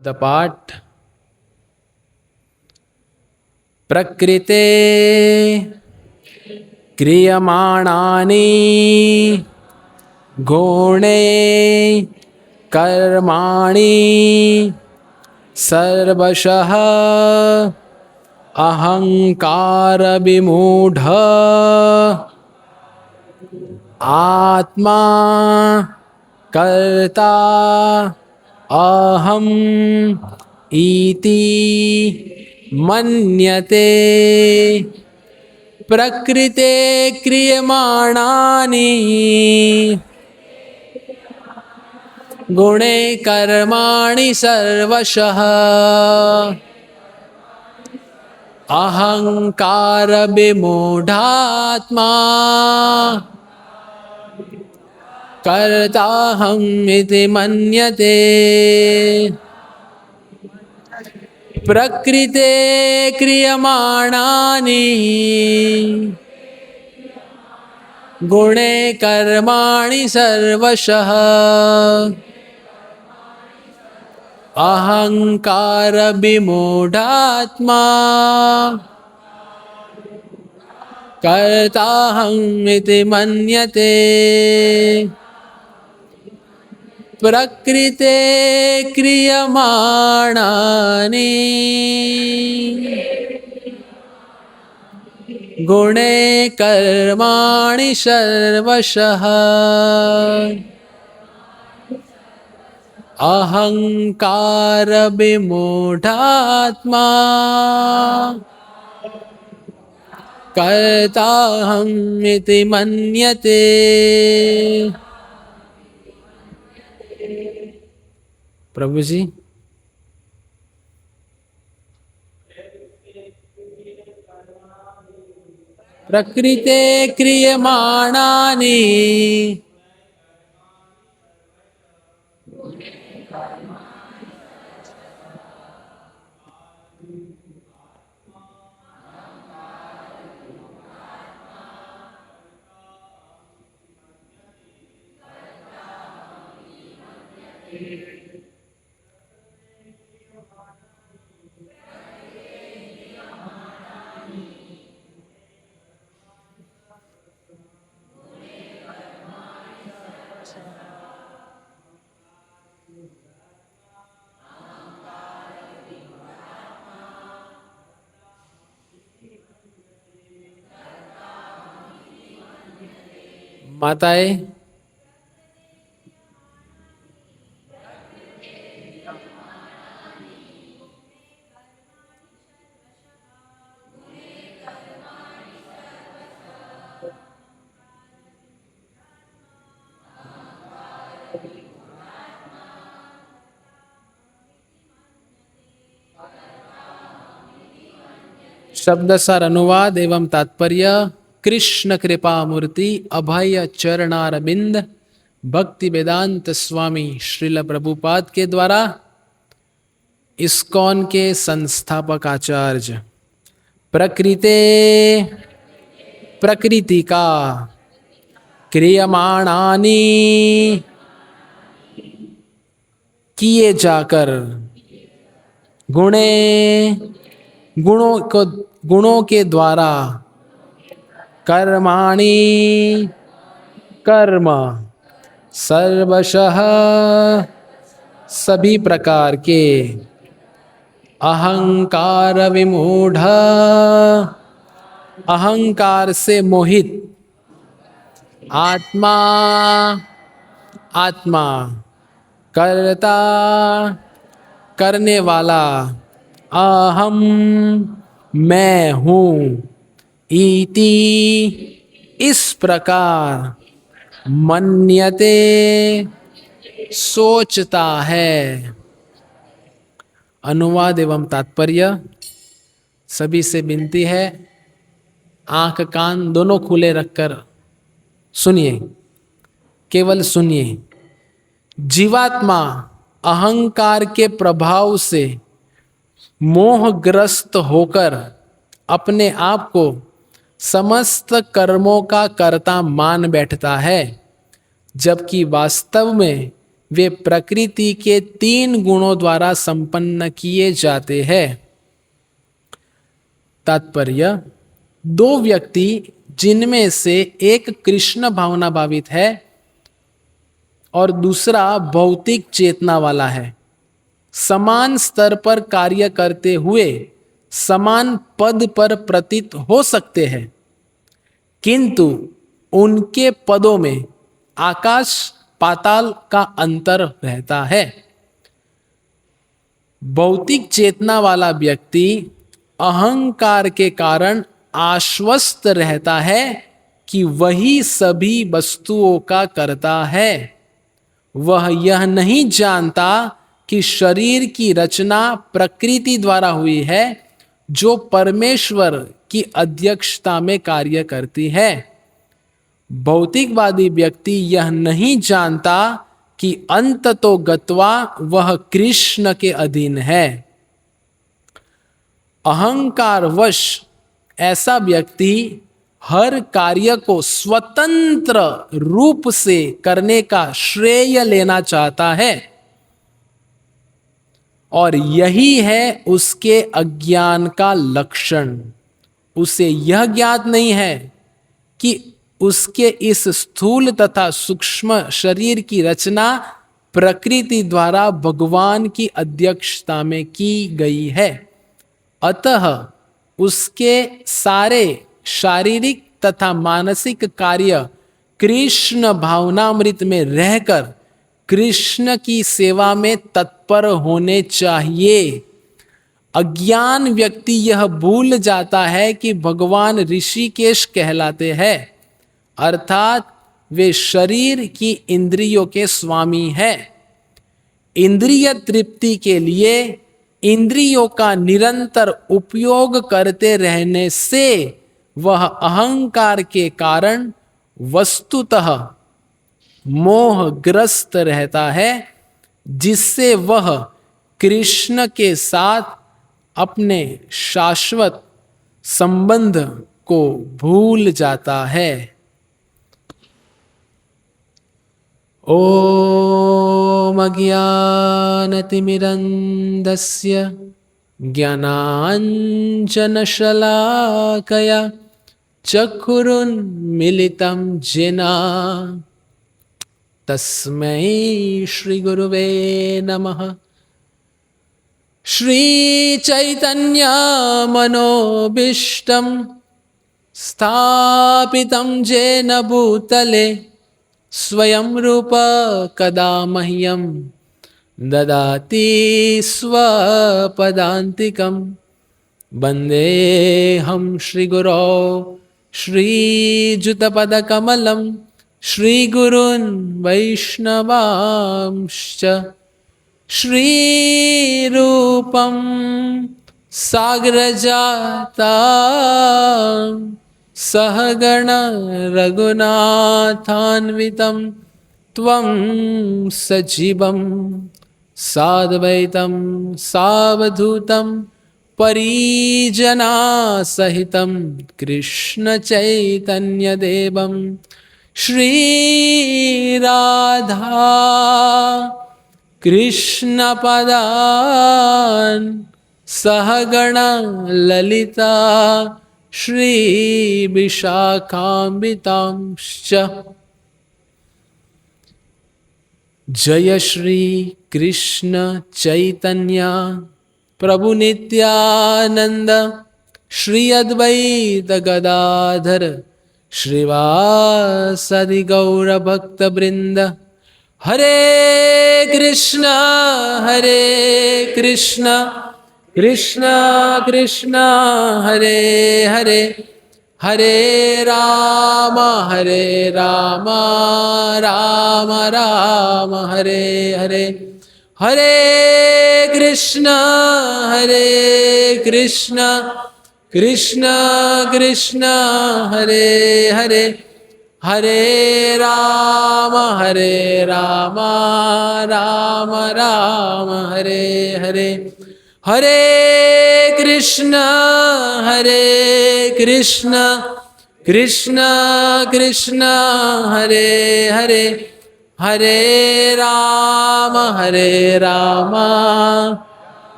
The पाठ प्रकृते क्रियमाणानि गुणे कर्माणि सर्वशः अहंकार विमूढ़ आत्मा कर्ता अहम इति मन्यते। प्रकृते क्रियमाणानि गुणे कर्माणि सर्वशः अहंकार विमूढ़ात्मा कर्ताहम् इति मन्यते। प्रकृते क्रियमाणानि गुणे कर्माणि सर्वशः अहंकार विमूढ़ात्मा कर्ताहम् इति मन्यते। प्रकृते क्रियमाणानि गुणे कर्माणि सर्वशः अहंकार विमूढ़ात्मा कर्ताहम् इति मन्यते। प्रभु जी, प्रकृते क्रियमाणानि माताएं, शब्द सार अनुवाद एवं तात्पर्य। कृष्ण कृपा मूर्ति अभय चरणारविंद भक्ति वेदांत स्वामी श्रील प्रभुपाद के द्वारा इस्कॉन के संस्थापक आचार्य प्रकृते प्रकृति का क्रियमाणानि किए जाकर गुणे गुणों के द्वारा कर्माणि कर्म सर्वशः सभी प्रकार के अहंकार विमूढ़ अहंकार से मोहित आत्मा आत्मा कर्ता करने वाला अहम मैं हूँ इति इस प्रकार मन्यते सोचता है। अनुवाद एवं तात्पर्य। सभी से विनती है, आंख कान दोनों खुले रखकर सुनिए, केवल सुनिए। जीवात्मा अहंकार के प्रभाव से मोहग्रस्त होकर अपने आप को समस्त कर्मों का कर्ता मान बैठता है, जबकि वास्तव में वे प्रकृति के 3 गुणों द्वारा संपन्न किए जाते हैं। तात्पर्य, 2 व्यक्ति जिनमें से एक कृष्ण भावना भावित है और दूसरा भौतिक चेतना वाला है, समान स्तर पर कार्य करते हुए समान पद पर प्रतीत हो सकते हैं, किंतु उनके पदों में आकाश पाताल का अंतर रहता है। भौतिक चेतना वाला व्यक्ति अहंकार के कारण आश्वस्त रहता है कि वही सभी वस्तुओं का कर्ता है। वह यह नहीं जानता कि शरीर की रचना प्रकृति द्वारा हुई है, जो परमेश्वर की अध्यक्षता में कार्य करती है। भौतिकवादी व्यक्ति यह नहीं जानता कि अंततो गत्वा वह कृष्ण के अधीन है। अहंकारवश ऐसा व्यक्ति हर कार्य को स्वतंत्र रूप से करने का श्रेय लेना चाहता है, और यही है उसके अज्ञान का लक्षण। उसे यह ज्ञात नहीं है कि उसके इस स्थूल तथा सूक्ष्म शरीर की रचना प्रकृति द्वारा भगवान की अध्यक्षता में की गई है। अतः उसके सारे शारीरिक तथा मानसिक कार्य कृष्ण भावनामृत में रहकर कृष्ण की सेवा में तत्पर होने चाहिए। अज्ञान व्यक्ति यह भूल जाता है कि भगवान ऋषिकेश कहलाते हैं, अर्थात वे शरीर की इंद्रियों के स्वामी हैं। इंद्रिय तृप्ति के लिए इंद्रियों का निरंतर उपयोग करते रहने से वह अहंकार के कारण वस्तुतः मोहग्रस्त रहता है, जिससे वह कृष्ण के साथ अपने शाश्वत संबंध को भूल जाता है। ओम अज्ञानतिमिरन्धस्य ज्ञानाञ्जनशलाकया चक्षुरुन्मीलितं येन तस्मै श्रीगुरुवे नमः। श्रीचैतन्यमनोभीष्टं स्थापितं येन भूतले स्वयं रूप कदा मह्यं ददाति स्वपदान्तिकं। वन्देऽहं श्रीगुरौ श्रीयुतपदकमलं श्रीगुरून् वैष्णवांश्च। श्रीरूपं साग्रजातं सहगण रघुनाथान्वितं त्वं सजीवं साद्वैतं सावधूतं परिजनासहितं कृष्णचैतन्यदेवं श्रीराधा कृष्णपदान् सहगण ललिता श्रीविशाखान्वितांश्च। जय श्री कृष्ण चैतन्य प्रभु नित्यानंद श्री अद्वैत गदाधर श्रीवासदि गौर भक्त वृंद। हरे कृष्ण कृष्ण कृष्ण हरे हरे, हरे राम राम राम हरे हरे। हरे कृष्ण कृष्ण कृष्ण हरे हरे, हरे राम राम राम हरे हरे। हरे कृष्ण कृष्ण कृष्ण हरे हरे, हरे राम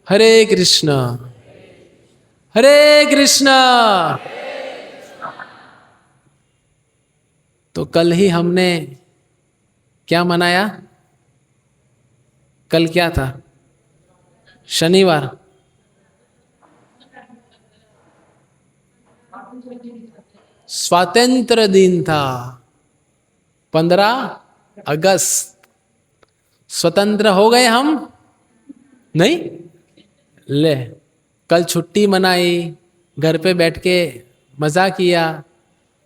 हरे कृष्ण हरे कृष्ण। तो कल ही हमने क्या मनाया? कल क्या था? शनिवार। स्वातंत्र दिन था, 15 अगस्त। स्वतंत्र हो गए हम? नहीं। ले, कल छुट्टी मनाई, घर पे बैठ के मजा किया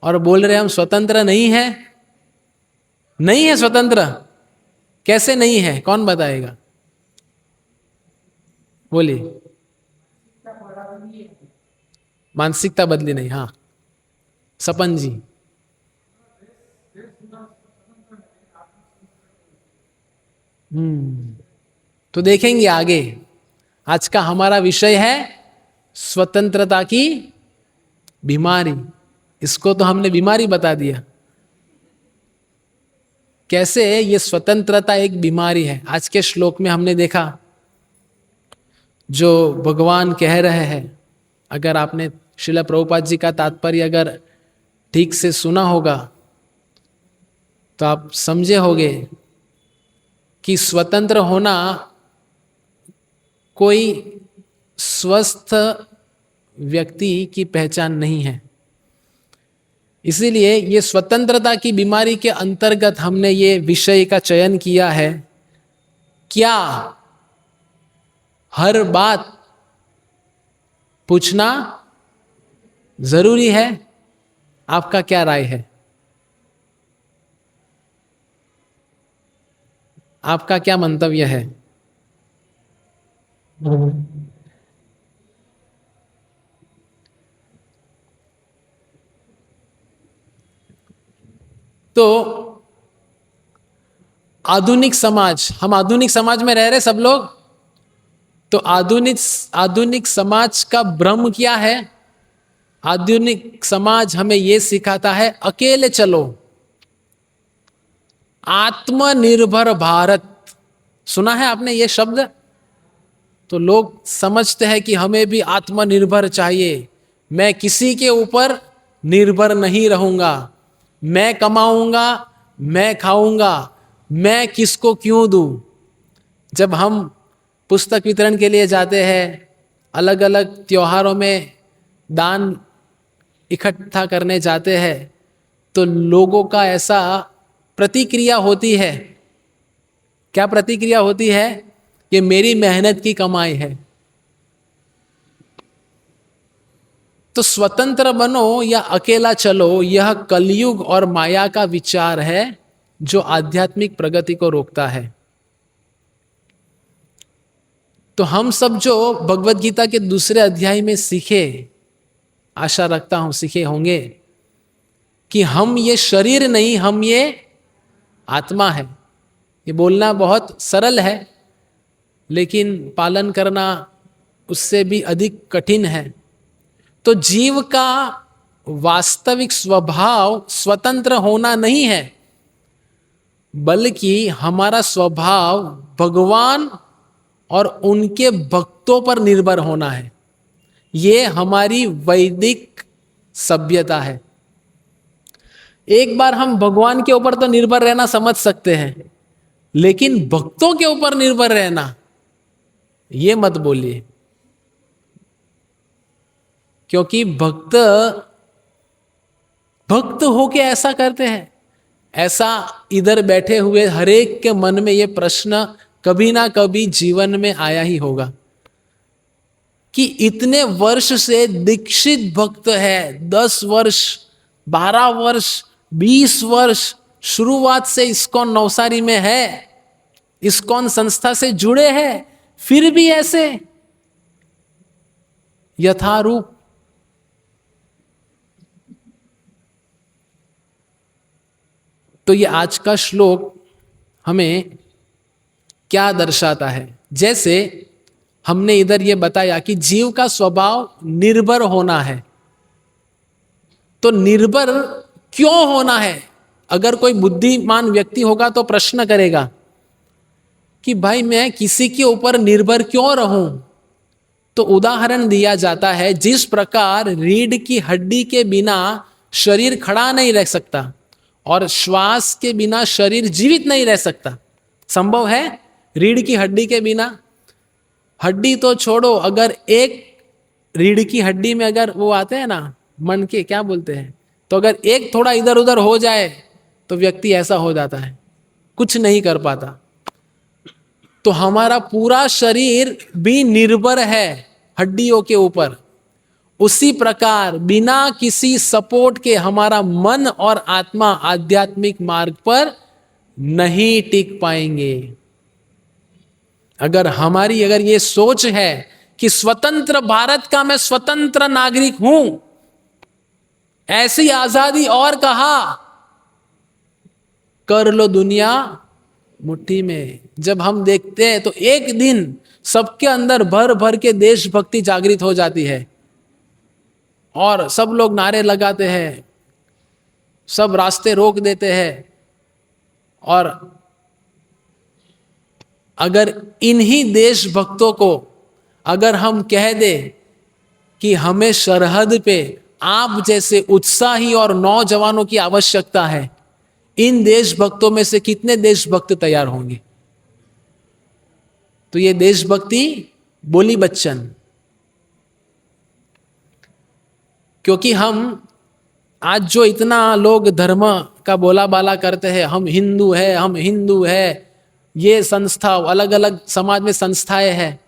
और बोल रहे हम स्वतंत्र नहीं है। नहीं है स्वतंत्र। कैसे नहीं है, कौन बताएगा? बोलिए। मानसिकता बदली नहीं। हाँ, सपन जी। तो देखेंगे आगे। आज का हमारा विषय है स्वतंत्रता की बीमारी। इसको तो हमने बीमारी बता दिया। कैसे ये स्वतंत्रता एक बीमारी है। आज के श्लोक में हमने देखा जो भगवान कह रहे हैं। अगर आपने श्रील प्रभुपाद जी का तात्पर्य अगर ठीक से सुना होगा तो आप समझे होंगे कि स्वतंत्र होना कोई स्वस्थ व्यक्ति की पहचान नहीं है। इसीलिए ये स्वतंत्रता की बीमारी के अंतर्गत हमने ये विषय का चयन किया है। क्या हर बात पूछना जरूरी है? आपका क्या राय है? आपका क्या मंतव्य है? तो आधुनिक समाज, हम आधुनिक समाज में रह रहे सब लोग। तो आधुनिक समाज का भ्रम क्या है? आधुनिक समाज हमें यह सिखाता है अकेले चलो। आत्मनिर्भर भारत, सुना है आपने ये शब्द? तो लोग समझते हैं कि हमें भी आत्मनिर्भर चाहिए। मैं किसी के ऊपर निर्भर नहीं रहूंगा। मैं कमाऊंगा, मैं खाऊंगा, मैं किसको क्यों दूं। जब हम पुस्तक वितरण के लिए जाते हैं, अलग अलग त्योहारों में दान इकट्ठा करने जाते हैं, तो लोगों का ऐसा प्रतिक्रिया होती है। क्या प्रतिक्रिया होती है? कि मेरी मेहनत की कमाई है। तो स्वतंत्र बनो या अकेला चलो, यह कलयुग और माया का विचार है जो आध्यात्मिक प्रगति को रोकता है। तो हम सब जो भगवत गीता के दूसरे अध्याय में सीखे, आशा रखता हूं सीखे होंगे कि हम ये शरीर नहीं, हम ये आत्मा है। ये बोलना बहुत सरल है, लेकिन पालन करना उससे भी अधिक कठिन है। तो जीव का वास्तविक स्वभाव स्वतंत्र होना नहीं है, बल्कि हमारा स्वभाव भगवान और उनके भक्तों पर निर्भर होना है। ये हमारी वैदिक सभ्यता है। एक बार हम भगवान के ऊपर तो निर्भर रहना समझ सकते हैं, लेकिन भक्तों के ऊपर निर्भर रहना ये मत बोलिए। क्योंकि भक्त होके ऐसा करते हैं। ऐसा इधर बैठे हुए हरेक के मन में ये प्रश्न कभी ना कभी जीवन में आया ही होगा कि इतने वर्ष से दीक्षित भक्त है, 10 वर्ष, 12 वर्ष, 20 वर्ष शुरुआत से इस्कॉन नवसारी में है, इस्कॉन संस्था से जुड़े हैं, फिर भी ऐसे यथारूप। तो ये आज का श्लोक हमें क्या दर्शाता है? जैसे हमने इधर ये बताया कि जीव का स्वभाव निर्भर होना है। तो निर्भर क्यों होना है? अगर कोई बुद्धिमान व्यक्ति होगा तो प्रश्न करेगा कि भाई मैं किसी के ऊपर निर्भर क्यों रहूं। तो उदाहरण दिया जाता है, जिस प्रकार रीढ़ की हड्डी के बिना शरीर खड़ा नहीं रह सकता और श्वास के बिना शरीर जीवित नहीं रह सकता। संभव है रीढ़ की हड्डी के बिना? हड्डी तो छोड़ो, अगर एक रीढ़ की हड्डी में अगर वो आते हैं ना मन के क्या बोलते हैं, तो अगर एक थोड़ा इधर उधर हो जाए तो व्यक्ति ऐसा हो जाता है, कुछ नहीं कर पाता। तो हमारा पूरा शरीर भी निर्भर है हड्डियों के ऊपर। उसी प्रकार बिना किसी सपोर्ट के हमारा मन और आत्मा आध्यात्मिक मार्ग पर नहीं टिक पाएंगे। अगर ये सोच है कि स्वतंत्र भारत का मैं स्वतंत्र नागरिक हूं, ऐसी आजादी और कहा, कर लो दुनिया मुट्ठी में। जब हम देखते हैं तो एक दिन सबके अंदर भर भर के देशभक्ति जागृत हो जाती है और सब लोग नारे लगाते हैं, सब रास्ते रोक देते हैं। और अगर इन्हीं देशभक्तों को अगर हम कह दे कि हमें सरहद पे आप जैसे उत्साही और नौजवानों की आवश्यकता है, इन देशभक्तों में से कितने देशभक्त तैयार होंगे? तो ये देशभक्ति बोली बच्चन। क्योंकि हम आज जो इतना लोग धर्म का बोला बाला करते हैं, हम हिंदू है, ये संस्था अलग अलग समाज में संस्थाएं हैं,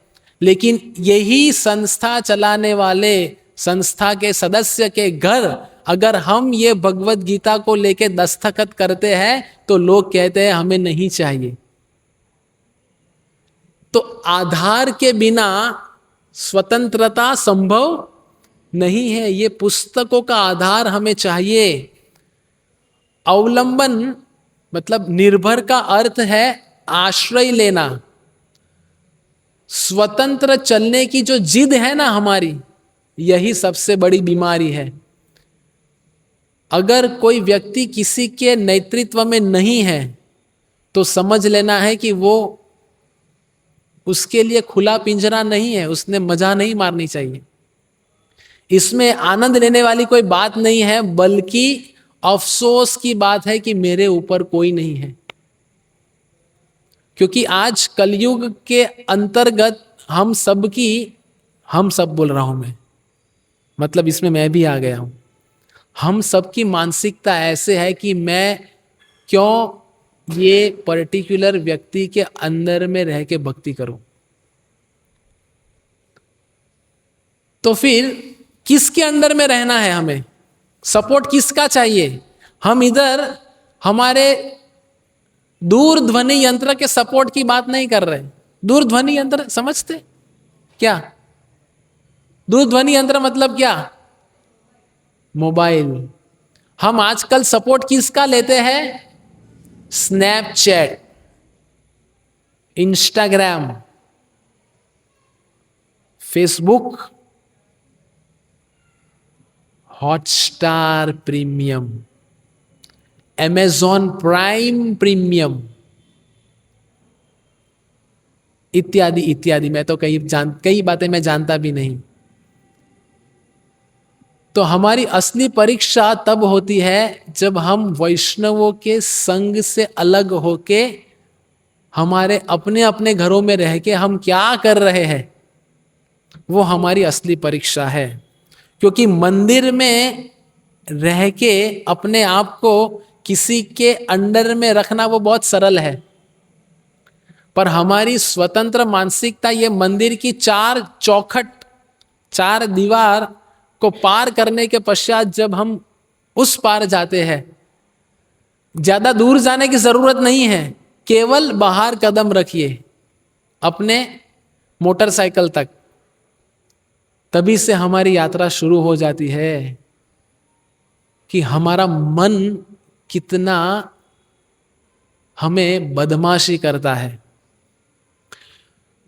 लेकिन यही संस्था चलाने वाले संस्था के सदस्य के घर अगर हम ये भगवत गीता को लेके दस्तखत करते हैं तो लोग कहते हैं हमें नहीं चाहिए। तो आधार के बिना स्वतंत्रता संभव नहीं है। ये पुस्तकों का आधार हमें चाहिए। अवलंबन मतलब निर्भर का अर्थ है आश्रय लेना। स्वतंत्र चलने की जो जिद है ना हमारी, यही सबसे बड़ी बीमारी है। अगर कोई व्यक्ति किसी के नेतृत्व में नहीं है तो समझ लेना है कि वो उसके लिए खुला पिंजरा नहीं है, उसने मजा नहीं मारनी चाहिए। इसमें आनंद लेने वाली कोई बात नहीं है, बल्कि अफसोस की बात है कि मेरे ऊपर कोई नहीं है। क्योंकि आज कलयुग के अंतर्गत हम सब बोल रहा हूं मैं, मतलब इसमें मैं भी आ गया हूं। हम सबकी मानसिकता ऐसे है कि मैं क्यों ये पर्टिकुलर व्यक्ति के अंदर में रह के भक्ति करूं। तो फिर किसके अंदर में रहना है? हमें सपोर्ट किसका चाहिए? हम इधर हमारे दूरध्वनि यंत्र के सपोर्ट की बात नहीं कर रहे। दूरध्वनि यंत्र समझते क्या? दूरध्वनि यंत्र मतलब क्या? मोबाइल। हम आजकल सपोर्ट किसका लेते हैं? Snapchat, Instagram, Facebook, Hotstar premium, Amazon prime premium इत्यादि इत्यादि। मैं तो कई बातें मैं जानता भी नहीं। तो हमारी असली परीक्षा तब होती है जब हम वैष्णवों के संग से अलग होके हमारे अपने अपने घरों में रह के हम क्या कर रहे हैं, वो हमारी असली परीक्षा है। क्योंकि मंदिर में रह के अपने आप को किसी के अंडर में रखना वो बहुत सरल है, पर हमारी स्वतंत्र मानसिकता ये मंदिर की चार चौखट, चार दीवार को पार करने के पश्चात जब हम उस पार जाते हैं, ज्यादा दूर जाने की जरूरत नहीं है, केवल बाहर कदम रखिए अपने मोटरसाइकिल तक, तभी से हमारी यात्रा शुरू हो जाती है कि हमारा मन कितना हमें बदमाशी करता है।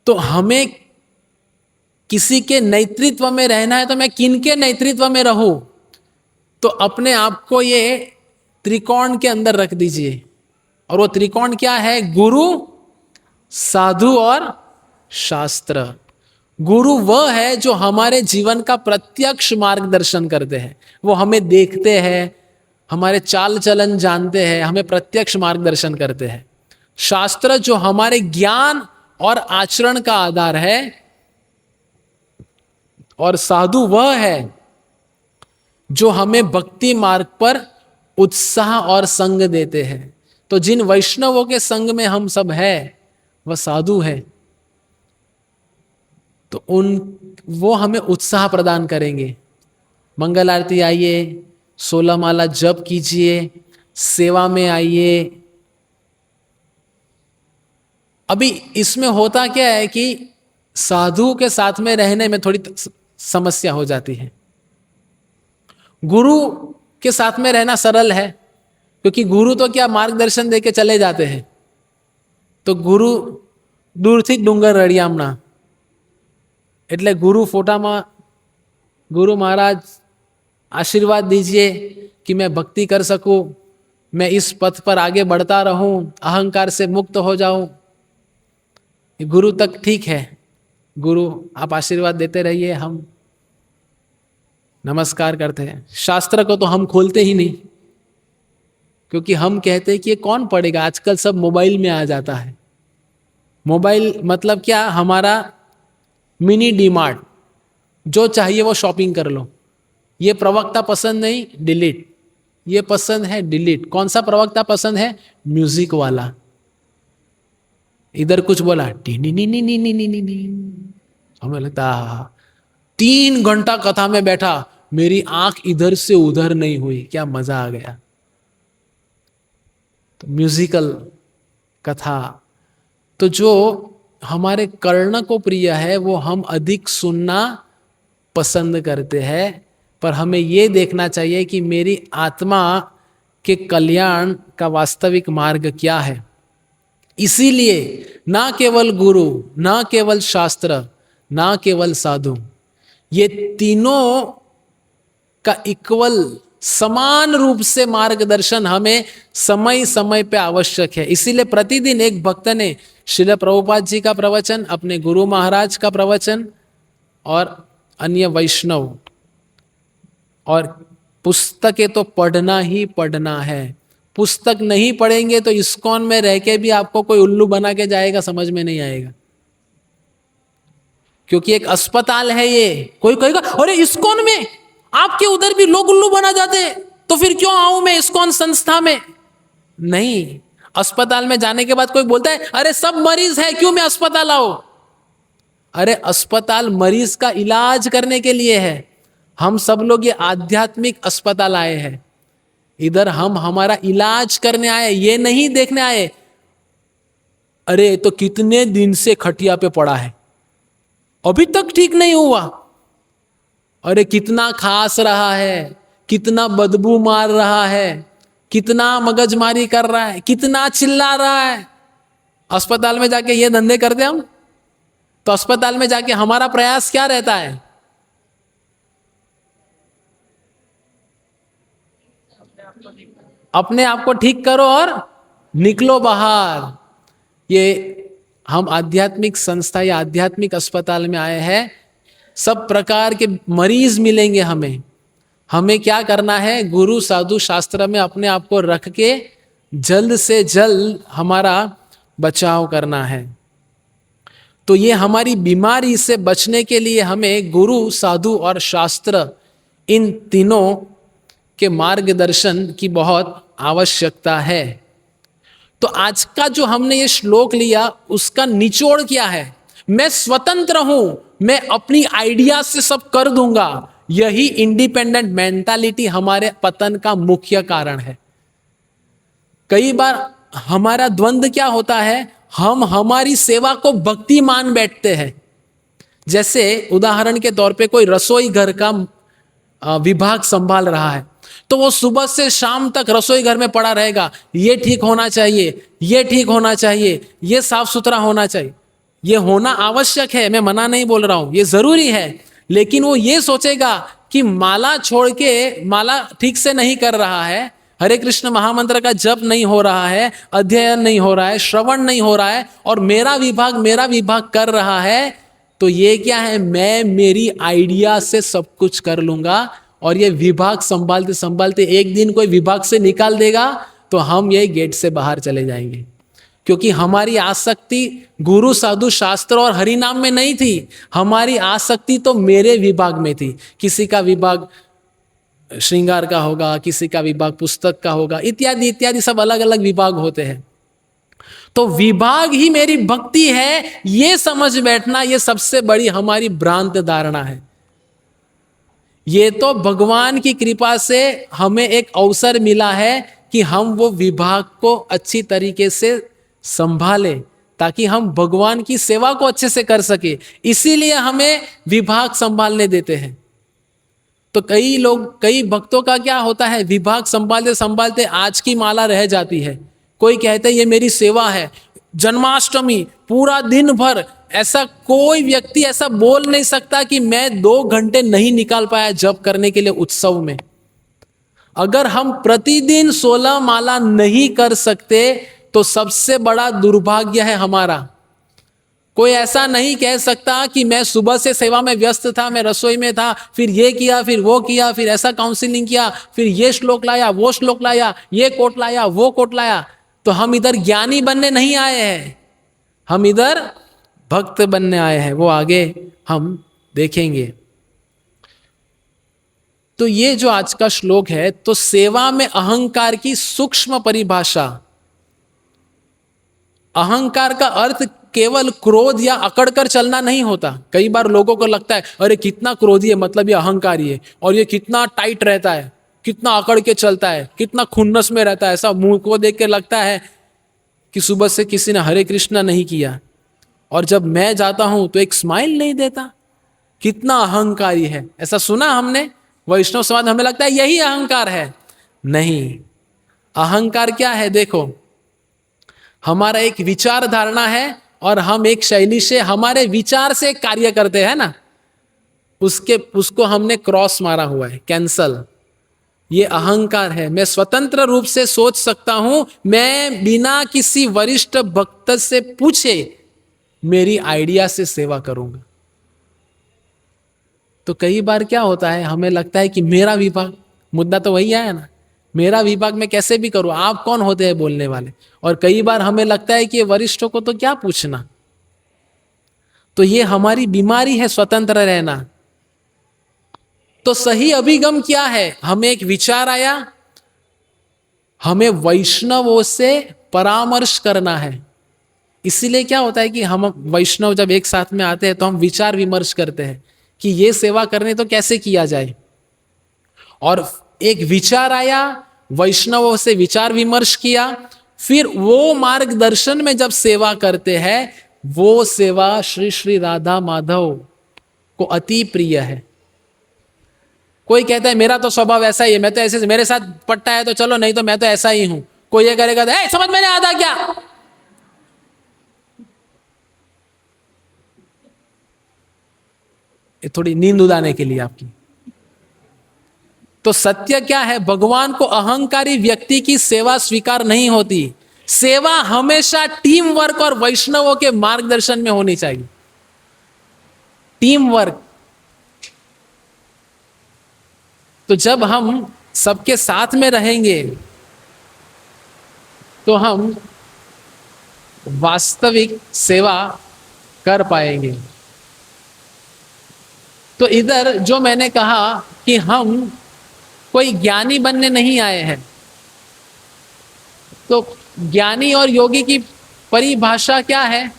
तो हमें किसी के नेतृत्व में रहना है, तो मैं किन के नेतृत्व में रहूं? तो अपने आप को ये त्रिकोण के अंदर रख दीजिए। और वो त्रिकोण क्या है? गुरु, साधु और शास्त्र। गुरु वह है जो हमारे जीवन का प्रत्यक्ष मार्गदर्शन करते हैं, वो हमें देखते हैं, हमारे चाल चलन जानते हैं, हमें प्रत्यक्ष मार्गदर्शन करते हैं। शास्त्र जो हमारे ज्ञान और आचरण का आधार है, और साधु वह है जो हमें भक्ति मार्ग पर उत्साह और संग देते हैं। तो जिन वैष्णवों के संग में हम सब हैं वह साधु है, तो वो हमें उत्साह प्रदान करेंगे। मंगल आरती आइए, 16 माला जप कीजिए, सेवा में आइए। अभी इसमें होता क्या है कि साधु के साथ में रहने में थोड़ी समस्या हो जाती है। गुरु के साथ में रहना सरल है, क्योंकि गुरु तो क्या मार्गदर्शन देके चले जाते हैं। तो गुरु दूरથી ડુંગર રળિયામણા, એટલે गुरु फोटाમાં गुरु महाराज आशीर्वाद दीजिए कि मैं भक्ति कर सकूं, मैं इस पथ पर आगे बढ़ता रहूं, अहंकार से मुक्त हो जाऊं। गुरु तक ठीक है, गुरु आप आशीर्वाद देते रहिए, हम नमस्कार करते हैं। शास्त्र को तो हम खोलते ही नहीं, क्योंकि हम कहते हैं कि ये कौन पढ़ेगा, आजकल सब मोबाइल में आ जाता है। मोबाइल मतलब क्या? हमारा मिनी डीमार्ट, जो चाहिए वो शॉपिंग कर लो। ये प्रवक्ता पसंद नहीं, डिलीट। ये पसंद है, डिलीट। कौन सा प्रवक्ता पसंद है? म्यूजिक वाला। इधर कुछ बोला, टी नी नी नी नी नी नी नी, हमें लगता 3 घंटा कथा में बैठा, मेरी आंख इधर से उधर नहीं हुई, क्या मजा आ गया। तो म्यूजिकल कथा, तो जो हमारे कर्ण को प्रिय है वो हम अधिक सुनना पसंद करते हैं। पर हमें ये देखना चाहिए कि मेरी आत्मा के कल्याण का वास्तविक मार्ग क्या है। इसीलिए ना केवल गुरु, ना केवल शास्त्र, ना केवल साधु, ये तीनों का इक्वल समान रूप से मार्गदर्शन हमें समय समय पे आवश्यक है। इसीलिए प्रतिदिन एक भक्त ने श्रील प्रभुपाद जी का प्रवचन, अपने गुरु महाराज का प्रवचन और अन्य वैष्णव, और पुस्तकें तो पढ़ना ही पढ़ना है। पुस्तक नहीं पढ़ेंगे तो इस्कॉन में रह के भी आपको कोई उल्लू बना के जाएगा, समझ में नहीं आएगा। क्योंकि एक अस्पताल है ये। कोई कहेगा अरे इस्कॉन में आपके उधर भी लोग उल्लू बना जाते हैं, तो फिर क्यों आऊं मैं इस्कॉन संस्था में? नहीं, अस्पताल में जाने के बाद कोई बोलता है अरे सब मरीज है, क्यों मैं अस्पताल आऊं? अरे अस्पताल मरीज का इलाज करने के लिए है। हम सब लोग ये आध्यात्मिक अस्पताल आए हैं। इधर हम हमारा इलाज करने आए, ये नहीं देखने आए अरे तो कितने दिन से खटिया पे पड़ा है, अभी तक ठीक नहीं हुआ, अरे कितना खास रहा है, कितना बदबू मार रहा है, कितना मगजमारी कर रहा है, कितना चिल्ला रहा है। अस्पताल में जाके ये धंधे करते हम। तो अस्पताल में जाके हमारा प्रयास क्या रहता है? अपने आप को ठीक करो और निकलो बाहर। ये हम आध्यात्मिक संस्था या आध्यात्मिक अस्पताल में आए हैं। सब प्रकार के मरीज मिलेंगे हमें। हमें क्या करना है? गुरु साधु शास्त्र में अपने आप को रख के जल्द से जल्द हमारा बचाव करना है। तो ये हमारी बीमारी से बचने के लिए हमें गुरु साधु और शास्त्र, इन तीनों के मार्गदर्शन की बहुत आवश्यकता है। तो आज का जो हमने ये श्लोक लिया उसका निचोड़ क्या है? मैं स्वतंत्र हूं, मैं अपनी आइडिया से सब कर दूंगा। यही इंडिपेंडेंट मेंटालिटी हमारे पतन का मुख्य कारण है। कई बार हमारा द्वंद्व क्या होता है? हम हमारी सेवा को भक्ति मान बैठते हैं। जैसे उदाहरण के तौर पे कोई रसोई घर का विभाग संभाल रहा है, तो वो सुबह से शाम तक रसोई घर में पड़ा रहेगा। ये ठीक होना चाहिए, ये ठीक होना चाहिए, ये साफ सुथरा होना चाहिए। ये होना आवश्यक है, मैं मना नहीं बोल रहा हूं, ये जरूरी है। लेकिन वो ये सोचेगा कि माला छोड़ के, माला ठीक से नहीं कर रहा है, हरे कृष्ण महामंत्र का जप नहीं हो रहा है, अध्ययन नहीं हो रहा है, श्रवण नहीं हो रहा है, और मेरा विभाग कर रहा है, तो ये क्या है, मैं मेरी आइडिया से सब कुछ कर लूंगा, और ये विभाग संभालते संभालते एक दिन कोई विभाग से निकाल देगा तो हम ये गेट से बाहर चले जाएंगे। क्योंकि हमारी आसक्ति गुरु साधु शास्त्र और हरि नाम में नहीं थी, हमारी आसक्ति तो मेरे विभाग में थी। किसी का विभाग श्रृंगार का होगा, किसी का विभाग पुस्तक का होगा, इत्यादि इत्यादि, सब अलग अलग विभाग होते हैं। तो विभाग ही मेरी भक्ति है, ये समझ बैठना, ये सबसे बड़ी हमारी भ्रांत धारणा है। ये तो भगवान की कृपा से हमें एक अवसर मिला है कि हम वो विभाग को अच्छी तरीके से संभालें, ताकि हम भगवान की सेवा को अच्छे से कर सके, इसीलिए हमें विभाग संभालने देते हैं। तो कई भक्तों का क्या होता है, विभाग संभालते संभालते आज की माला रह जाती है। कोई कहते हैं ये मेरी सेवा है, जन्माष्टमी पूरा दिन भर, ऐसा कोई व्यक्ति ऐसा बोल नहीं सकता कि मैं 2 घंटे नहीं निकाल पाया जप करने के लिए उत्सव में। अगर हम प्रतिदिन 16 माला नहीं कर सकते तो सबसे बड़ा दुर्भाग्य है हमारा। कोई ऐसा नहीं कह सकता कि मैं सुबह से सेवा में व्यस्त था, मैं रसोई में था, फिर ये किया, फिर वो किया, फिर ऐसा काउंसलिंग किया, फिर ये श्लोक लाया, वो श्लोक लाया, ये कोट लाया, वो कोट लाया। तो हम इधर ज्ञानी बनने नहीं आए हैं, हम इधर भक्त बनने आए हैं, वो आगे हम देखेंगे। तो ये जो आज का श्लोक है, तो सेवा में अहंकार की सूक्ष्म परिभाषा। अहंकार का अर्थ केवल क्रोध या अकड़ कर चलना नहीं होता। कई बार लोगों को लगता है अरे कितना क्रोधी है, मतलब ये अहंकारी है, और ये कितना टाइट रहता है, कितना अकड़ के चलता है, कितना खुन्नस में रहता है। ऐसा मुंह को देख के लगता है कि सुबह से किसी ने हरे कृष्णा नहीं किया, और जब मैं जाता हूं तो एक स्माइल नहीं देता, कितना अहंकारी है। ऐसा सुना हमने वैष्णव समाज, हमें लगता है यही अहंकार है। नहीं, अहंकार क्या है, देखो, हमारा एक विचार धारणा है और हम एक शैली से, हमारे विचार से कार्य करते हैं ना, उसको हमने क्रॉस मारा हुआ है, कैंसल। ये अहंकार है। मैं स्वतंत्र रूप से सोच सकता हूं, मैं बिना किसी वरिष्ठ भक्त से पूछे मेरी आइडिया से सेवा करूंगा। तो कई बार क्या होता है, हमें लगता है कि मेरा विभाग, मुद्दा तो वही आया ना, मेरा विभाग में कैसे भी करूं, आप कौन होते हैं बोलने वाले। और कई बार हमें लगता है कि वरिष्ठों को तो क्या पूछना। तो ये हमारी बीमारी है, स्वतंत्र रहना। तो सही अभिगम क्या है, हमें एक विचार आया, हमें वैष्णवों से परामर्श करना है। इसीलिए क्या होता है कि हम वैष्णव जब एक साथ में आते हैं तो हम विचार विमर्श करते हैं कि ये सेवा करने तो कैसे किया जाए। और एक विचार आया, वैष्णवों से विचार विमर्श किया, फिर वो मार्गदर्शन में जब सेवा करते हैं, वो सेवा श्री श्री राधा माधव को अति प्रिय है। कोई कहता है मेरा तो स्वभाव ऐसा ही है, मैं तो ऐसे, मेरे साथ पट्टा है तो चलो, नहीं तो मैं तो ऐसा ही हूं। कोई ये करेगा तो समझ में नहीं आता क्या। ये थोड़ी नींद उड़ाने के लिए आपकी। तो सत्य क्या है, भगवान को अहंकारी व्यक्ति की सेवा स्वीकार नहीं होती। सेवा हमेशा टीम वर्क और वैष्णवों के मार्गदर्शन में होनी चाहिए। Team work. तो जब हम सबके साथ में रहेंगे तो हम वास्तविक सेवा कर पाएंगे। तो इधर जो मैंने कहा कि हम कोई ज्ञानी बनने नहीं आए हैं, तो ज्ञानी और योगी की परिभाषा क्या है,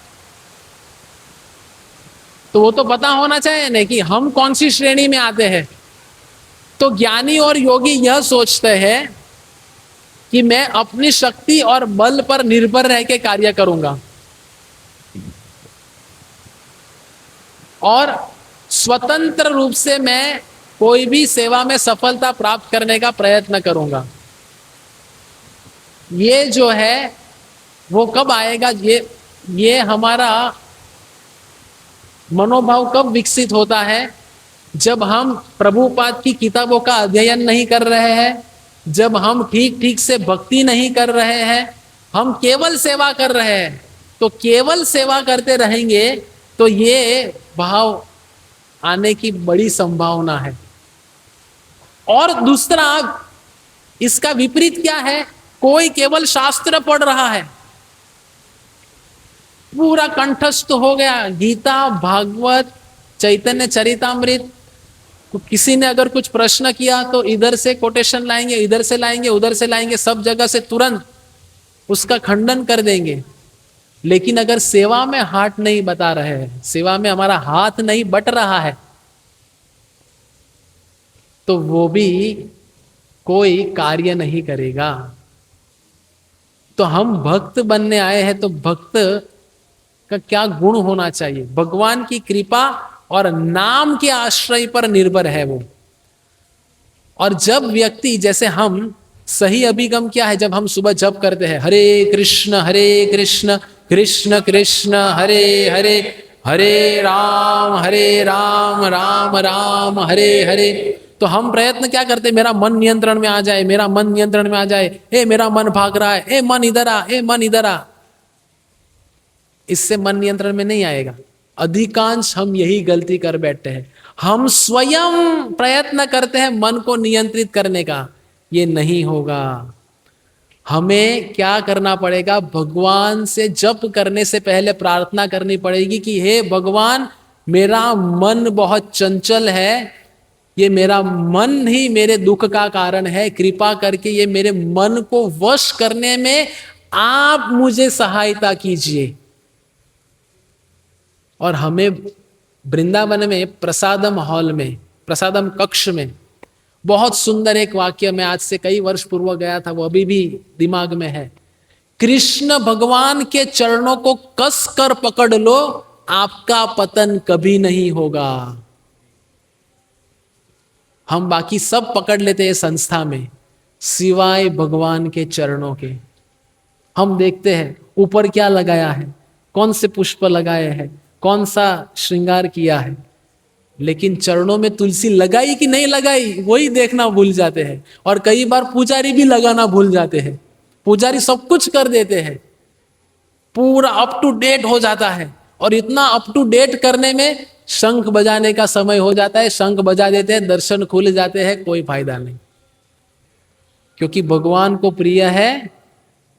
तो वो तो पता होना चाहिए ना कि हम कौन सी श्रेणी में आते हैं। तो ज्ञानी और योगी यह सोचते हैं कि मैं अपनी शक्ति और बल पर निर्भर रह के कार्य करूंगा और स्वतंत्र रूप से मैं कोई भी सेवा में सफलता प्राप्त करने का प्रयत्न करूंगा। ये जो है वो कब आएगा, ये हमारा मनोभाव कब विकसित होता है, जब हम प्रभुपाद की किताबों का अध्ययन नहीं कर रहे हैं, जब हम ठीक ठीक से भक्ति नहीं कर रहे हैं, हम केवल सेवा कर रहे हैं, तो केवल सेवा करते रहेंगे तो ये भाव आने की बड़ी संभावना है। और दूसरा, इसका विपरीत क्या है, कोई केवल शास्त्र पढ़ रहा है, पूरा कंठस्थ हो गया, गीता, भागवत, चैतन्य चरितामृत, किसी ने अगर कुछ प्रश्न किया तो इधर से कोटेशन लाएंगे, इधर से लाएंगे, उधर से लाएंगे, सब जगह से तुरंत उसका खंडन कर देंगे। लेकिन अगर सेवा में हाथ नहीं बता रहे हैं, सेवा में हमारा हाथ नहीं बट रहा है, तो वो भी कोई कार्य नहीं करेगा। तो हम भक्त बनने आए हैं, तो भक्त का क्या गुण होना चाहिए? भगवान की कृपा और नाम के आश्रय पर निर्भर है वो। और जब व्यक्ति, जैसे हम, सही अभिगम क्या है, जब हम सुबह जप करते हैं हरे कृष्ण कृष्ण कृष्ण हरे हरे, हरे राम राम राम हरे हरे, तो हम प्रयत्न क्या करते हैं, मेरा मन नियंत्रण में आ जाए, मेरा मन नियंत्रण में आ जाए, ए मेरा मन भाग रहा है, ए मन इधर आ, ए मन इधर आ। इससे मन नियंत्रण में नहीं आएगा। अधिकांश हम यही गलती कर बैठते हैं, हम स्वयं प्रयत्न करते हैं मन को नियंत्रित करने का, ये नहीं होगा। हमें क्या करना पड़ेगा, भगवान से जप करने से पहले प्रार्थना करनी पड़ेगी कि हे भगवान, मेरा मन बहुत चंचल है, ये मेरा मन ही मेरे दुख का कारण है, कृपा करके ये मेरे मन को वश करने में आप मुझे सहायता कीजिए। और हमें वृंदावन में प्रसादम हॉल में, प्रसादम कक्ष में बहुत सुंदर एक वाक्य, मैं आज से कई वर्ष पूर्व गया था, वो अभी भी दिमाग में है। कृष्ण भगवान के चरणों को कस कर पकड़ लो, आपका पतन कभी नहीं होगा। हम बाकी सब पकड़ लेते हैं संस्था में, सिवाय भगवान के चरणों के। हम देखते हैं ऊपर क्या लगाया है, कौन से पुष्प लगाए हैं, कौन सा श्रृंगार किया है, लेकिन चरणों में तुलसी लगाई कि नहीं लगाई वही देखना भूल जाते हैं। और कई बार पुजारी भी लगाना भूल जाते हैं। पुजारी सब कुछ कर देते हैं, पूरा अप टू डेट हो जाता है, और इतना अप टू डेट करने में शंख बजाने का समय हो जाता है, शंख बजा देते हैं, दर्शन खुल जाते हैं, कोई फायदा नहीं। क्योंकि भगवान को प्रिय है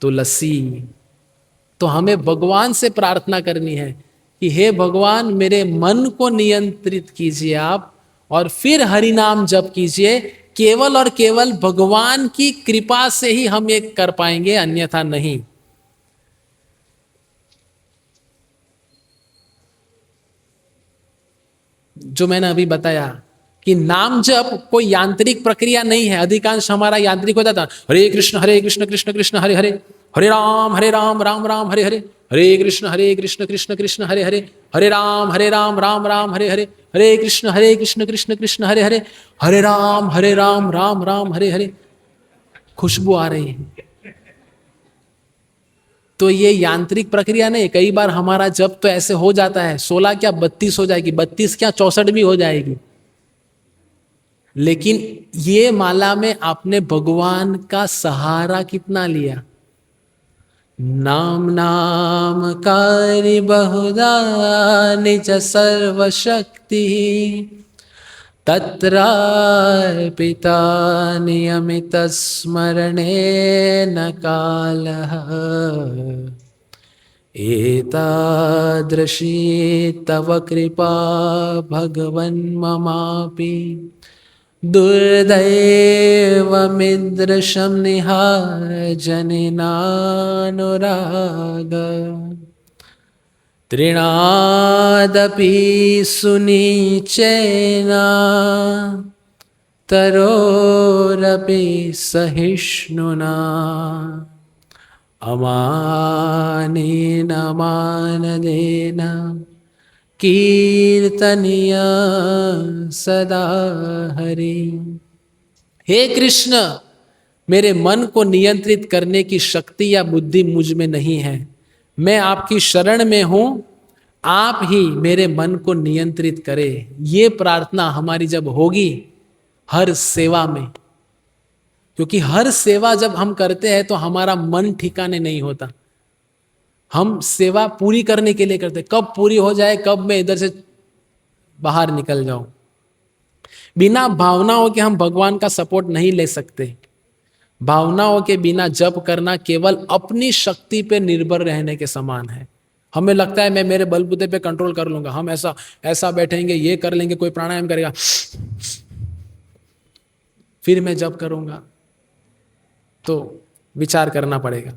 तुलसी। तो हमें भगवान से प्रार्थना करनी है कि हे भगवान, मेरे मन को नियंत्रित कीजिए आप, और फिर हरि नाम जप कीजिए। केवल और केवल भगवान की कृपा से ही हम ये कर पाएंगे, अन्यथा नहीं। जो मैंने अभी बताया कि नाम जप कोई यांत्रिक प्रक्रिया नहीं है। अधिकांश हमारा यांत्रिक हो जाता, हरे कृष्ण कृष्ण कृष्ण हरे हरे, हरे राम राम राम हरे हरे, हरे कृष्ण कृष्ण कृष्ण हरे हरे, हरे राम राम राम हरे हरे, हरे कृष्ण कृष्ण कृष्ण हरे हरे, हरे राम राम राम हरे हरे। खुशबू आ रही है। तो ये यांत्रिक प्रक्रिया नहीं। कई बार हमारा जप तो ऐसे हो जाता है, 16 क्या 32 हो जाएगी, 32 क्या 64 भी हो जाएगी। लेकिन ये माला में आपने भगवान का सहारा कितना लिया। नाम नाम कार्य बहुधा निज सर्वशक्ति, तत्रार्पिता नियमित स्मरणे न कालः, एतादृशी तव कृपा भगवन् ममापि, दुर्दैवमिदृशं निहाजनिनानुराग, तृणादपि सुनीचेन तरोरपि सहिष्णुना, अमानेन मानदेन कीर्तनीय सदा हरि। हे कृष्ण, मेरे मन को नियंत्रित करने की शक्ति या बुद्धि मुझ में नहीं है। मैं आपकी शरण में हूं, आप ही मेरे मन को नियंत्रित करें। ये प्रार्थना हमारी जब होगी हर सेवा में, क्योंकि हर सेवा जब हम करते हैं तो हमारा मन ठिकाने नहीं होता। हम सेवा पूरी करने के लिए करते, कब पूरी हो जाए, कब मैं इधर से बाहर निकल जाऊं। बिना भावनाओं के हम भगवान का सपोर्ट नहीं ले सकते। भावनाओं के बिना जप करना केवल अपनी शक्ति पे निर्भर रहने के समान है। हमें लगता है मैं मेरे बलबूते पे कंट्रोल कर लूंगा, हम ऐसा ऐसा बैठेंगे, ये कर लेंगे, कोई प्राणायाम करेगा, फिर मैं जप करूंगा। तो विचार करना पड़ेगा।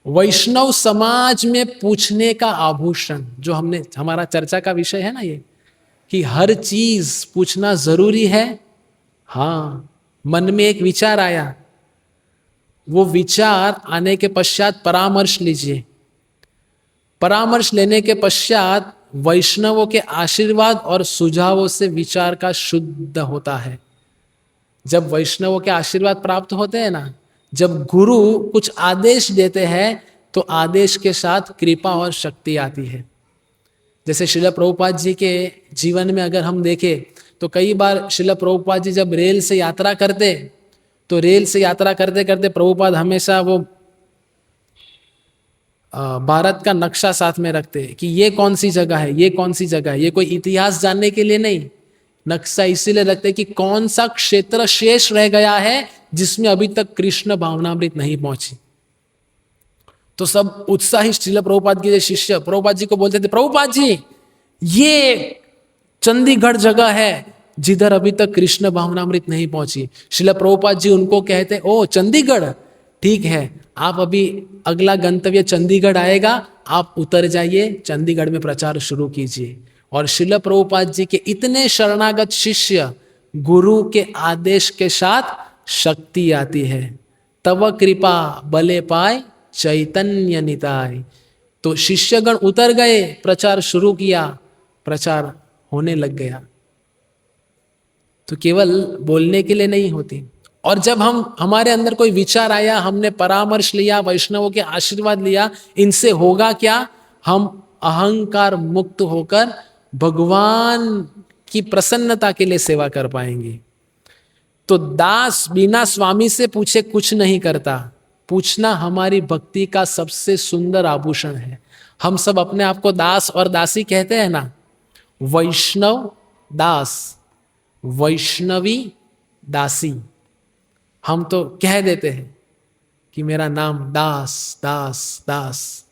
वैष्णव समाज में पूछने का आभूषण, जो हमने, हमारा चर्चा का विषय है ना ये, कि हर चीज पूछना जरूरी है। हाँ, मन में एक विचार आया, वो विचार आने के पश्चात परामर्श लीजिए। परामर्श लेने के पश्चात वैष्णवों के आशीर्वाद और सुझावों से विचार का शुद्ध होता है। जब वैष्णवों के आशीर्वाद प्राप्त होते हैं ना, जब गुरु कुछ आदेश देते हैं तो आदेश के साथ कृपा और शक्ति आती है। जैसे श्रील प्रभुपाद जी के जीवन में अगर हम देखें तो कई बार श्रील प्रभुपाद जी जब रेल से यात्रा करते, तो रेल से यात्रा करते करते प्रभुपाद हमेशा वो भारत का नक्शा साथ में रखते कि ये कौन सी जगह है, ये कौन सी जगह है। ये कोई इतिहास जानने के लिए नहीं, नक्शा इसीलिए रखते कि कौन सा क्षेत्र शेष रह गया है जिसमें अभी तक कृष्ण भावनामृत नहीं पहुंची। तो सब उत्साही श्रील प्रभुपाद के शिष्य प्रभुपाद जी को बोलते थे, प्रभुपाद जी ये चंडीगढ़ जगह है जिधर अभी तक कृष्ण भावनामृत नहीं पहुंची। श्रील प्रभुपाद जी उनको कहते, ओ चंडीगढ़, ठीक है, आप अभी अगला गंतव्य चंडीगढ़ आएगा, आप उतर जाइए, चंडीगढ़ में प्रचार शुरू कीजिए। और श्रील प्रभुपाद जी के इतने शरणागत शिष्य, गुरु के आदेश के साथ शक्ति आती है। तव कृपा बले पाए चैतन्य निताय। तो शिष्यगण उतर गए, प्रचार शुरू किया, प्रचार होने लग गया। तो केवल बोलने के लिए नहीं होती। और जब हमारे अंदर कोई विचार आया, हमने परामर्श लिया, वैष्णवों के आशीर्वाद लिया, इनसे होगा क्या? हम अहंकार मुक्त होकर भगवान की प्रसन्नता के लिए सेवा कर पाएंगे। तो दास बिना स्वामी से पूछे कुछ नहीं करता। पूछना हमारी भक्ति का सबसे सुंदर आभूषण है। हम सब अपने आप को दास और दासी कहते हैं ना, वैष्णव दास, वैष्णवी दासी। हम तो कह देते हैं कि मेरा नाम दास दास दास,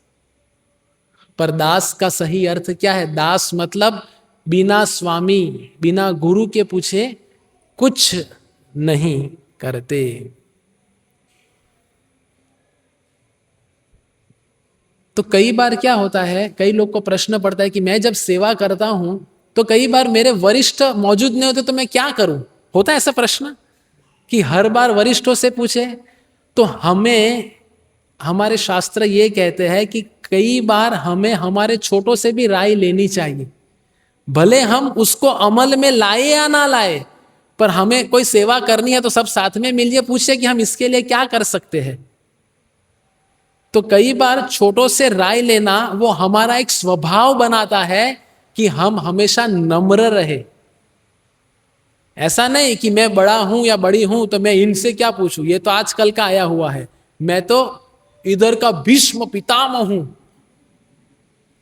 पर दास का सही अर्थ क्या है? दास मतलब बिना स्वामी, बिना गुरु के पूछे कुछ नहीं करते। तो कई बार क्या होता है, कई लोग को प्रश्न पड़ता है कि मैं जब सेवा करता हूं तो कई बार मेरे वरिष्ठ मौजूद नहीं होते, तो मैं क्या करूं? होता है ऐसा प्रश्न कि हर बार वरिष्ठों से पूछे। तो हमें, हमारे शास्त्र ये कहते हैं कि कई बार हमें हमारे छोटों से भी राय लेनी चाहिए। भले हम उसको अमल में लाए या ना लाए, पर हमें कोई सेवा करनी है तो सब साथ में मिलिए, पूछे कि हम इसके लिए क्या कर सकते हैं। तो कई बार छोटों से राय लेना वो हमारा एक स्वभाव बनाता है कि हम हमेशा नम्र रहे। ऐसा नहीं कि मैं बड़ा हूं या बड़ी हूं तो मैं इनसे क्या पूछूं, ये तो आजकल का आया हुआ है, मैं तो इधर का भीष्म पितामह हूं,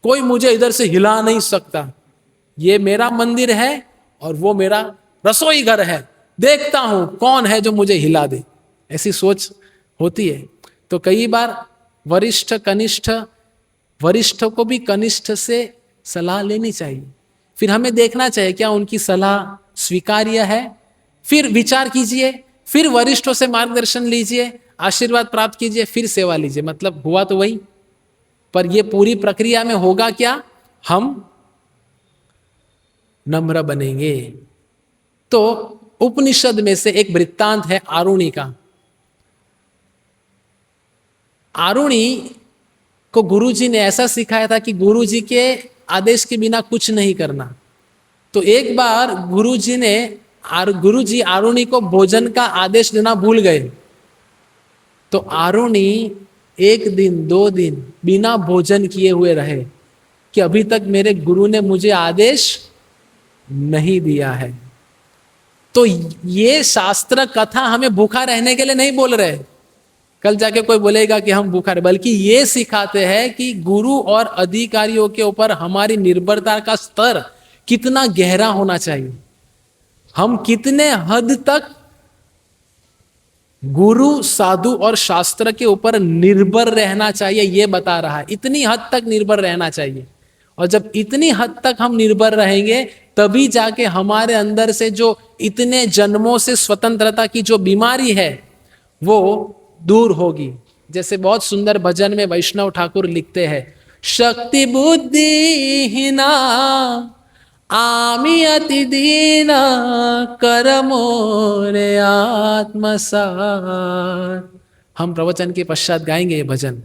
कोई मुझे इधर से हिला नहीं सकता, ये मेरा मंदिर है और वो मेरा रसोई घर है, देखता हूं कौन है जो मुझे हिला दे। ऐसी सोच होती है। तो कई बार वरिष्ठ कनिष्ठ, वरिष्ठ को भी कनिष्ठ से सलाह लेनी चाहिए। फिर हमें देखना चाहिए क्या उनकी सलाह स्वीकार्य है, फिर विचार कीजिए, फिर वरिष्ठों से मार्गदर्शन लीजिए, आशीर्वाद प्राप्त कीजिए, फिर सेवा लीजिए। मतलब हुआ तो वही, पर यह पूरी प्रक्रिया में होगा क्या? हम नम्र बनेंगे। तो उपनिषद में से एक वृत्तांत है आरुणि का। आरुणि को गुरुजी ने ऐसा सिखाया था कि गुरुजी के आदेश के बिना कुछ नहीं करना। तो एक बार गुरुजी आरुणि को भोजन का आदेश देना भूल गए। तो आरुणि 1 दिन 2 दिन बिना भोजन किए हुए रहे कि अभी तक मेरे गुरु ने मुझे आदेश नहीं दिया है। तो ये शास्त्र कथा हमें भूखा रहने के लिए नहीं बोल रहे। कल जाके कोई बोलेगा कि हम भूखा रहे, बल्कि ये सिखाते हैं कि गुरु और अधिकारियों के ऊपर हमारी निर्भरता का स्तर कितना गहरा होना चाहिए, हम कितने हद तक गुरु साधु और शास्त्र के ऊपर निर्भर रहना चाहिए, ये बता रहा है। इतनी हद तक निर्भर रहना चाहिए, और जब इतनी हद तक हम निर्भर रहेंगे तभी जाके हमारे अंदर से जो इतने जन्मों से स्वतंत्रता की जो बीमारी है वो दूर होगी। जैसे बहुत सुंदर भजन में वैष्णव ठाकुर लिखते हैं, शक्ति बुद्धिहीना आमी अति दीना कर मोरे आत्मसात। हम प्रवचन के पश्चात गाएंगे ये भजन।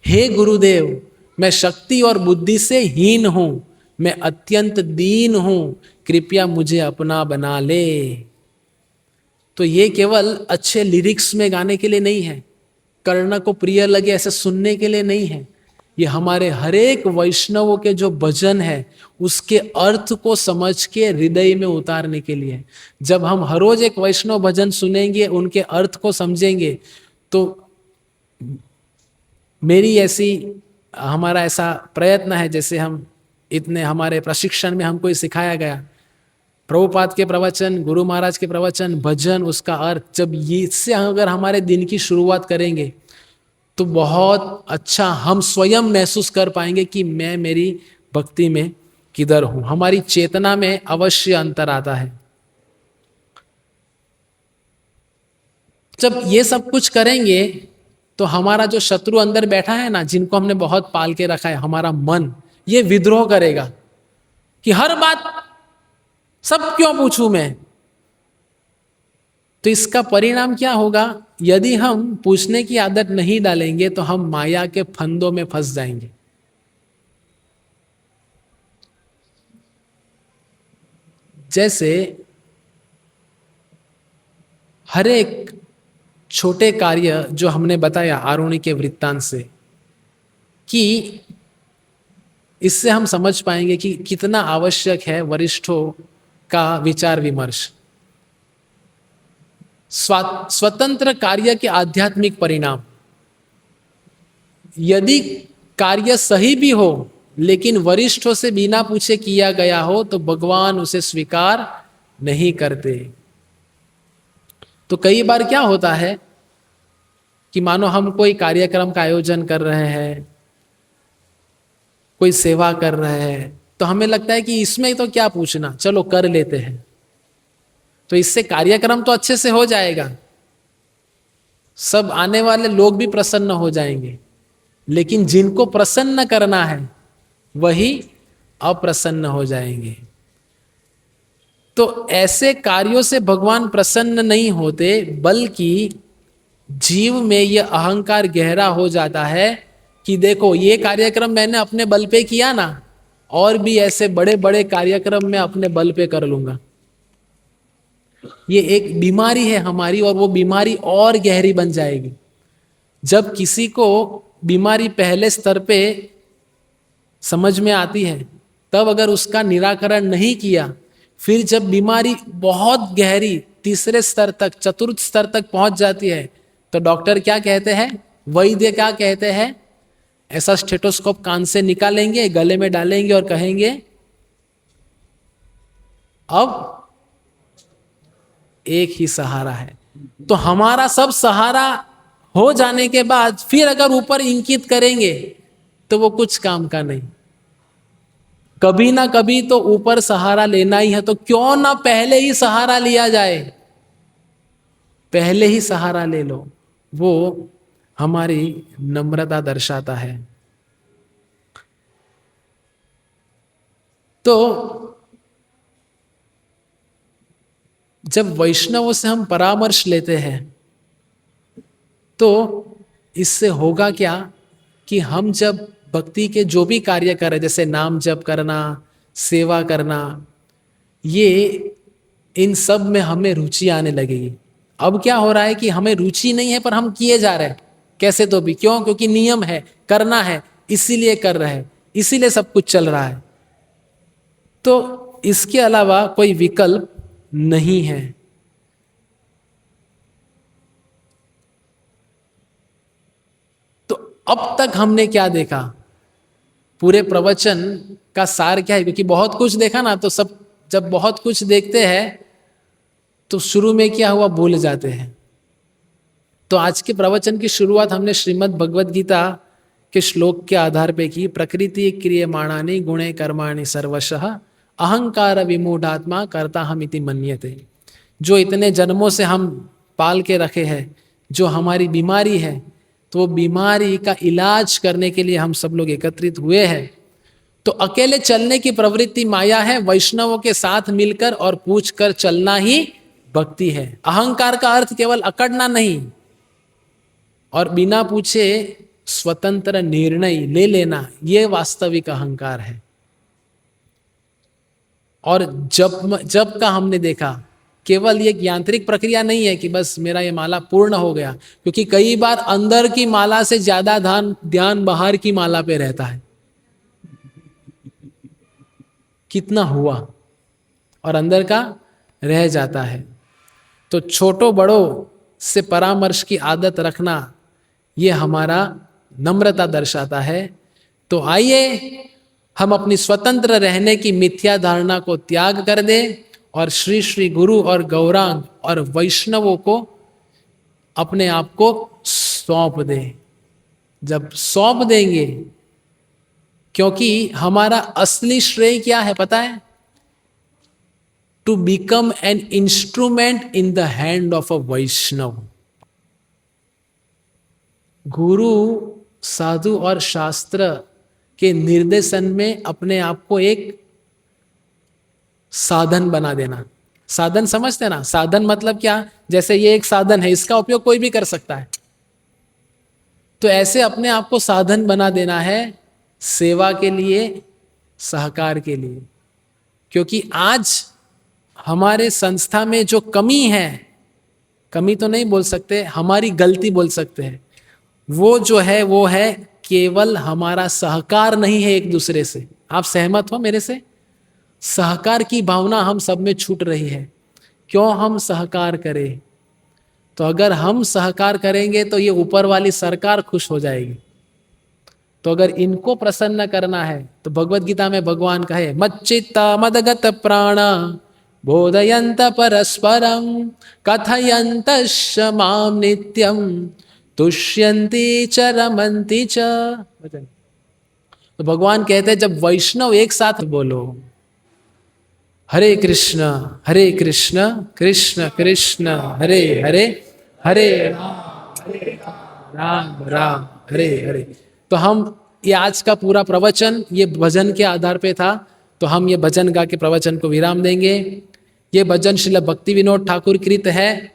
हे गुरुदेव, मैं शक्ति और बुद्धि से हीन हूं, मैं अत्यंत दीन हूं, कृपया मुझे अपना बना ले। तो ये केवल अच्छे लिरिक्स में गाने के लिए नहीं है, कर्ण को प्रिय लगे ऐसे सुनने के लिए नहीं है। ये हमारे हर एक वैष्णवों के जो भजन है उसके अर्थ को समझ के हृदय में उतारने के लिए। जब हम हर रोज एक वैष्णव भजन सुनेंगे, उनके अर्थ को समझेंगे, तो मेरी ऐसी हमारा ऐसा प्रयत्न है, जैसे हम इतने हमारे प्रशिक्षण में हमको सिखाया गया, प्रभुपाद के प्रवचन, गुरु महाराज के प्रवचन, भजन, उसका अर्थ, जब इससे अगर हमारे दिन की शुरुआत करेंगे तो बहुत अच्छा हम स्वयं महसूस कर पाएंगे कि मैं मेरी भक्ति में किधर हूं। हमारी चेतना में अवश्य अंतर आता है। जब ये सब कुछ करेंगे तो हमारा जो शत्रु अंदर बैठा है ना, जिनको हमने बहुत पाल के रखा है, हमारा मन, ये विद्रोह करेगा कि हर बात सब क्यों पूछूं मैं। तो इसका परिणाम क्या होगा? यदि हम पूछने की आदत नहीं डालेंगे तो हम माया के फंदों में फंस जाएंगे। जैसे हर एक छोटे कार्य जो हमने बताया आरुणि के वृत्तांत से, कि इससे हम समझ पाएंगे कि कितना आवश्यक है वरिष्ठों का विचार विमर्श। स्वतंत्र कार्य के आध्यात्मिक परिणाम, यदि कार्य सही भी हो लेकिन वरिष्ठों से बिना पूछे किया गया हो तो भगवान उसे स्वीकार नहीं करते। तो कई बार क्या होता है कि मानो हम कोई कार्यक्रम का आयोजन कर रहे हैं, कोई सेवा कर रहे हैं, तो हमें लगता है कि इसमें तो क्या पूछना, चलो कर लेते हैं, तो इससे कार्यक्रम तो अच्छे से हो जाएगा, सब आने वाले लोग भी प्रसन्न हो जाएंगे। लेकिन जिनको प्रसन्न करना है वही अप्रसन्न हो जाएंगे। तो ऐसे कार्यों से भगवान प्रसन्न नहीं होते, बल्कि जीव में यह अहंकार गहरा हो जाता है कि देखो ये कार्यक्रम मैंने अपने बल पे किया ना, और भी ऐसे बड़े बड़े कार्यक्रम मैं अपने बल पे कर लूंगा। ये एक बीमारी है हमारी, और वो बीमारी और गहरी बन जाएगी। जब किसी को बीमारी पहले स्तर पे समझ में आती है, तब अगर उसका निराकरण नहीं किया, फिर जब बीमारी बहुत गहरी तीसरे स्तर तक, चतुर्थ स्तर तक पहुंच जाती है, तो डॉक्टर क्या कहते हैं, वैद्य क्या कहते हैं, ऐसा स्टेथोस्कोप कान से निकालेंगे, गले में डालेंगे और कहेंगे अब एक ही सहारा है। तो हमारा सब सहारा हो जाने के बाद फिर अगर ऊपर इंकित करेंगे तो वो कुछ काम का नहीं। कभी ना कभी तो ऊपर सहारा लेना ही है, तो क्यों ना पहले ही सहारा लिया जाए, पहले ही सहारा ले लो। वो हमारी नम्रता दर्शाता है। तो जब वैष्णवों से हम परामर्श लेते हैं तो इससे होगा क्या कि हम जब भक्ति के जो भी कार्य करें, जैसे नाम जप करना, सेवा करना, ये इन सब में हमें रुचि आने लगेगी। अब क्या हो रहा है कि हमें रुचि नहीं है पर हम किए जा रहे हैं कैसे तो भी। क्यों? क्योंकि नियम है, करना है, इसीलिए कर रहे हैं, इसीलिए सब कुछ चल रहा है। तो इसके अलावा कोई विकल्प नहीं है। तो अब तक हमने क्या देखा, पूरे प्रवचन का सार क्या है? क्योंकि बहुत कुछ देखा ना, तो सब जब बहुत कुछ देखते हैं तो शुरू में क्या हुआ भूल जाते हैं। तो आज के प्रवचन की शुरुआत हमने श्रीमद् भगवद गीता के श्लोक के आधार पे की। प्रकृति क्रियमाणानि गुणे कर्माणि सर्वशः अहंकार विमूढ़ात्मा कर्ता हमिति मन्यते। जो इतने जन्मों से हम पाल के रखे हैं, जो हमारी बीमारी है, तो वो बीमारी का इलाज करने के लिए हम सब लोग एकत्रित हुए हैं। तो अकेले चलने की प्रवृत्ति माया है, वैष्णवों के साथ मिलकर और पूछ कर चलना ही भक्ति है। अहंकार का अर्थ केवल अकड़ना नहीं, और बिना पूछे स्वतंत्र निर्णय ले लेना, ये वास्तविक अहंकार है। और जब का हमने देखा, केवल ये यांत्रिक प्रक्रिया नहीं है कि बस मेरा ये माला पूर्ण हो गया, क्योंकि कई बार अंदर की माला से ज्यादा ध्यान बाहर की माला पे रहता है। कितना हुआ और अंदर का रह जाता है। तो छोटों बड़ों से परामर्श की आदत रखना, ये हमारा नम्रता दर्शाता है। तो आइए हम अपनी स्वतंत्र रहने की मिथ्या धारणा को त्याग कर दें और श्री श्री गुरु और गौरांग और वैष्णवों को अपने आप को सौंप दें। जब सौंप देंगे, क्योंकि हमारा असली श्रेय क्या है पता है? To become an instrument in the hand of a Vaishnav. गुरु, साधु और शास्त्र के निर्देशन में अपने आप को एक साधन बना देना। साधन समझते ना? साधन मतलब क्या? जैसे ये एक साधन है, इसका उपयोग कोई भी कर सकता है। तो ऐसे अपने आप को साधन बना देना है सेवा के लिए, सहकार के लिए। क्योंकि आज हमारे संस्था में जो कमी है, कमी तो नहीं बोल सकते, हमारी गलती बोल सकते हैं, वो जो है वो है केवल हमारा सहकार नहीं है एक दूसरे से। आप सहमत हो मेरे से? सहकार की भावना हम सब में छूट रही है। क्यों हम सहकार करें? तो अगर हम सहकार करेंगे तो ये ऊपर वाली सरकार खुश हो जाएगी। तो अगर इनको प्रसन्न करना है तो भगवत गीता में भगवान कहे, मच्चित्ता मदगत प्राण बोधयंत परस्परम कथयंत माम नित्यम तुष्यन्ति च रमन्ति च। तो भगवान कहते हैं जब वैष्णव एक साथ बोलो हरे कृष्ण कृष्ण कृष्ण हरे हरे, हरे राम राम हरे हरे। तो हम ये आज का पूरा प्रवचन ये भजन के आधार पे था, तो हम ये भजन गा के प्रवचन को विराम देंगे। ये भजन श्रील भक्ति विनोद ठाकुर कृत है।